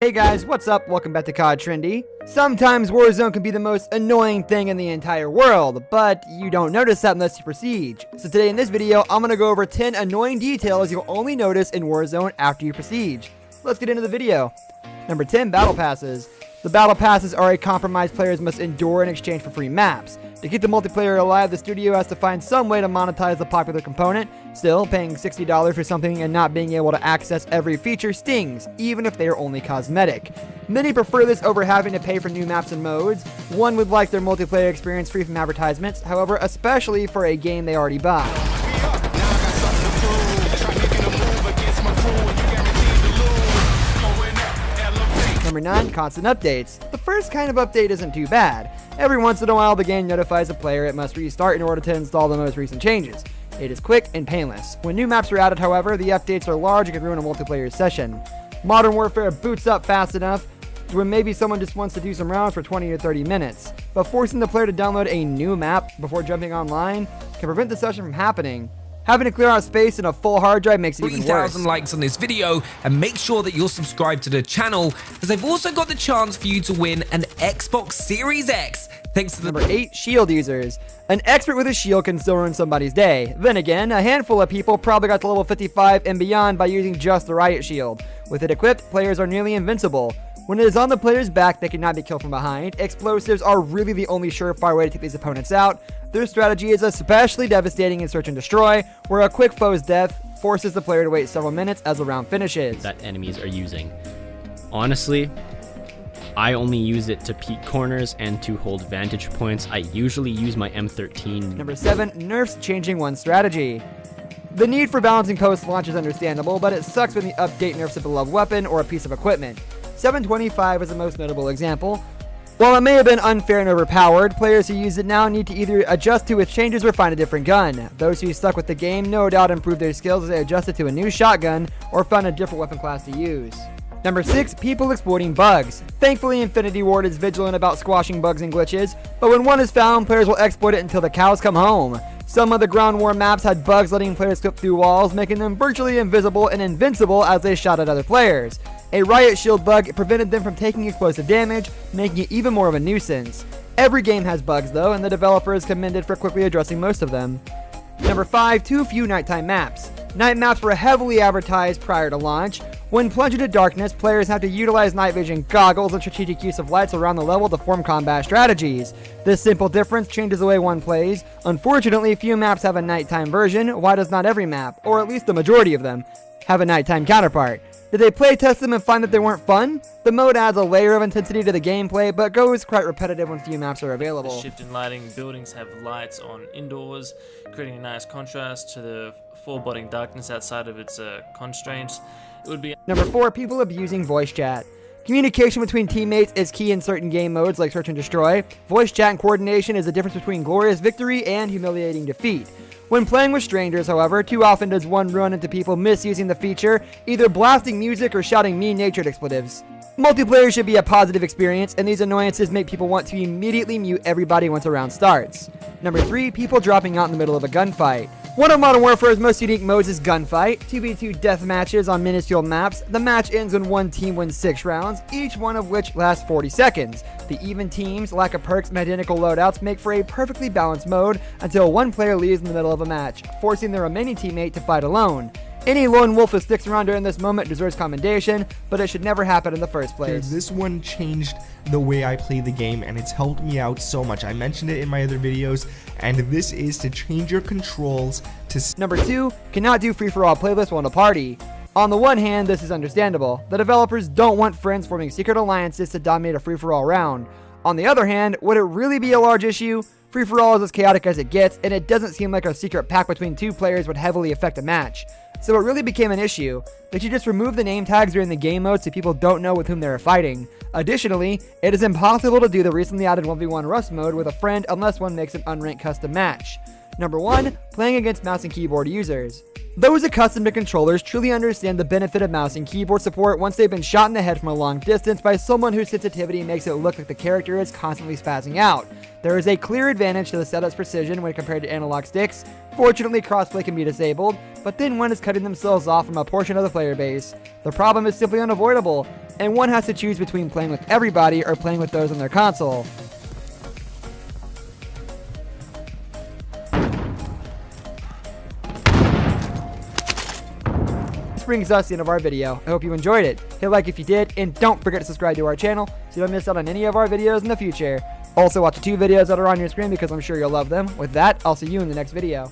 Hey guys, what's up? Welcome back to COD Trendy. Sometimes Warzone can be the most annoying thing in the entire world, but you don't notice that unless you prestige. So today in this video, I'm going to go over 10 annoying details you'll only notice in Warzone after you prestige. Let's get into the video. Number 10, Battle Passes. The Battle Passes are a compromise players must endure in exchange for free maps. To keep the multiplayer alive, the studio has to find some way to monetize the popular component. Still, paying $60 for something and not being able to access every feature stings, even if they are only cosmetic. Many prefer this over having to pay for new maps and modes. One would like their multiplayer experience free from advertisements, however, especially for a game they already buy. Number 9, constant updates. The first kind of update isn't too bad. Every once in a while, the game notifies the player it must restart in order to install the most recent changes. It is quick and painless. When new maps are added, however, the updates are large and can ruin a multiplayer session. Modern Warfare boots up fast enough when maybe someone just wants to do some rounds for 20 to 30 minutes. But forcing the player to download a new map before jumping online can prevent the session from happening. Having to clear out space in a full hard drive makes it even worse. 3,000 likes on this video and make sure that you're subscribed to the channel, as I've also got the chance for you to win an Xbox Series X. Thanks to the Number 8, shield users. An expert with a shield can still ruin somebody's day. Then again, a handful of people probably got to level 55 and beyond by using just the riot shield. With it equipped, players are nearly invincible. When it is on the player's back, they cannot be killed from behind. Explosives are really the only surefire way to take these opponents out. Their strategy is especially devastating in Search and Destroy, where a quick foe's death forces the player to wait several minutes as the round finishes. That enemies are using. Honestly, I only use it to peek corners and to hold vantage points. I usually use my M13. Number 7, nerfs changing one's strategy. The need for balancing post launch is understandable, but it sucks when the update nerfs a beloved weapon or a piece of equipment. 725 is the most notable example. While it may have been unfair and overpowered, players who use it now need to either adjust to its changes or find a different gun. Those who stuck with the game no doubt improved their skills as they adjusted to a new shotgun or found a different weapon class to use. Number 6, people exploiting bugs. Thankfully, Infinity Ward is vigilant about squashing bugs and glitches, but when one is found, players will exploit it until the cows come home. Some of the ground war maps had bugs letting players slip through walls, making them virtually invisible and invincible as they shot at other players. A riot shield bug prevented them from taking explosive damage, making it even more of a nuisance. Every game has bugs though, and the developer is commended for quickly addressing most of them. Number 5, too few nighttime maps. Night maps were heavily advertised prior to launch. When plunged into darkness, players have to utilize night vision goggles and strategic use of lights around the level to form combat strategies. This simple difference changes the way one plays. Unfortunately, few maps have a nighttime version. Why does not every map, or at least the majority of them, have a nighttime counterpart? Did they play test them and find that they weren't fun? The mode adds a layer of intensity to the gameplay, but goes quite repetitive when few maps are available. The shift in lighting, buildings have lights on indoors, creating a nice contrast to the foreboding darkness outside of its constraints. It would be Number 4, people abusing voice chat. Communication between teammates is key in certain game modes like Search and Destroy. Voice chat and coordination is the difference between glorious victory and humiliating defeat. When playing with strangers, however, too often does one run into people misusing the feature, either blasting music or shouting mean-natured expletives. Multiplayer should be a positive experience, and these annoyances make people want to immediately mute everybody once a round starts. Number 3, people dropping out in the middle of a gunfight. One of Modern Warfare's most unique modes is Gunfight, 2v2 death matches on minuscule maps. The match ends when one team wins 6 rounds, each one of which lasts 40 seconds. The even teams, lack of perks, and identical loadouts make for a perfectly balanced mode until one player leaves in the middle of a match, forcing the remaining teammate to fight alone. Any lone wolf who sticks around during this moment deserves commendation, but it should never happen in the first place. Dude, this one changed the way I play the game, and it's helped me out so much. I mentioned it in my other videos, and this is to change your controls to... Number 2, cannot do free-for-all playlists while in a party. On the one hand, this is understandable. The developers don't want friends forming secret alliances to dominate a free-for-all round. On the other hand, would it really be a large issue? Free-for-all is as chaotic as it gets, and it doesn't seem like a secret pact between 2 players would heavily affect a match. So it really became an issue. They should just remove the name tags during the game mode so people don't know with whom they are fighting. Additionally, it is impossible to do the recently added 1v1 Rust mode with a friend unless one makes an unranked custom match. Number 1, playing against mouse and keyboard users. Those accustomed to controllers truly understand the benefit of mouse and keyboard support once they've been shot in the head from a long distance by someone whose sensitivity makes it look like the character is constantly spazzing out. There is a clear advantage to the setup's precision when compared to analog sticks. Fortunately, crossplay can be disabled, but then one is cutting themselves off from a portion of the player base. The problem is simply unavoidable. and one has to choose between playing with everybody or playing with those on their console. This brings us to the end of our video. I hope you enjoyed it. Hit like if you did, and don't forget to subscribe to our channel so you don't miss out on any of our videos in the future. Also watch the 2 videos that are on your screen because I'm sure you'll love them. With that, I'll see you in the next video.